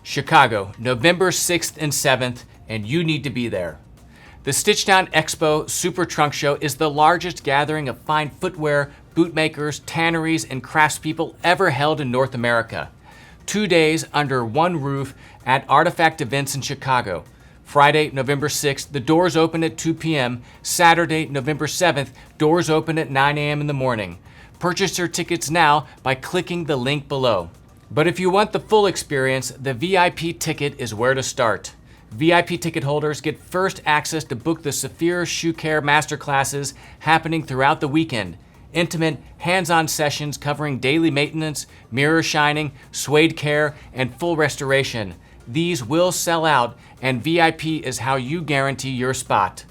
Chicago, November 6th and 7th, and you need to be there. The Stitchdown Expo Super Trunk Show is the largest gathering of fine footwear, bootmakers, tanneries, and craftspeople ever held in North America. 2 days under one roof at Artifact Events in Chicago. Friday, November 6th, the doors open at 2 p.m. Saturday, November 7th, doors open at 9 a.m. in the morning. Purchase your tickets now by clicking the link below. But if you want the full experience, the VIP ticket is where to start. VIP ticket holders get first access to book the Saphir Shoe Care Masterclasses happening throughout the weekend. Intimate, hands-on sessions covering daily maintenance, mirror shining, suede care, and full restoration. These will sell out, and VIP is how you guarantee your spot.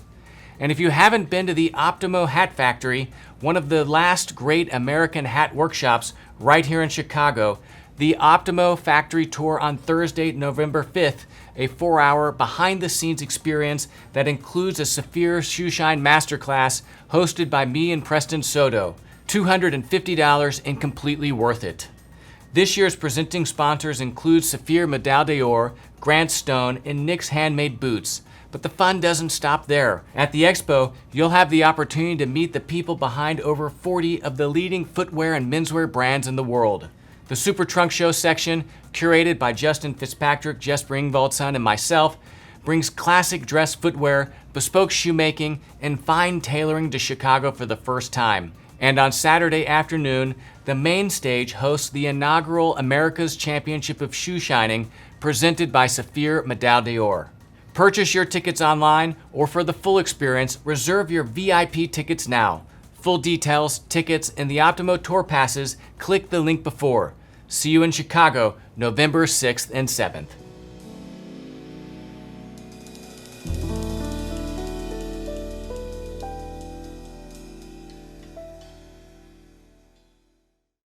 And if you haven't been to the Optimo Hat Factory, one of the last great American hat workshops right here in Chicago, the Optimo Factory Tour on Thursday, November 5th, a 4-hour behind-the-scenes experience that includes a Saphir Shoe Shine Masterclass hosted by me and Preston Soto. $250 and completely worth it. This year's presenting sponsors include Saphir Médaille, Grant Stone, and Nick's Handmade Boots. But the fun doesn't stop there. At the expo, you'll have the opportunity to meet the people behind over 40 of the leading footwear and menswear brands in the world. The Super Trunk Show section, curated by Justin Fitzpatrick, Jesper Ingvaldson, and myself, brings classic dress footwear, bespoke shoemaking, and fine tailoring to Chicago for the first time. And on Saturday afternoon, the main stage hosts the inaugural America's Championship of Shoe Shining, presented by Saphir Médaille. Purchase your tickets online, or for the full experience, reserve your VIP tickets now. Full details, tickets, and the Optimo Tour passes, click the link before. See you in Chicago, November 6th and 7th.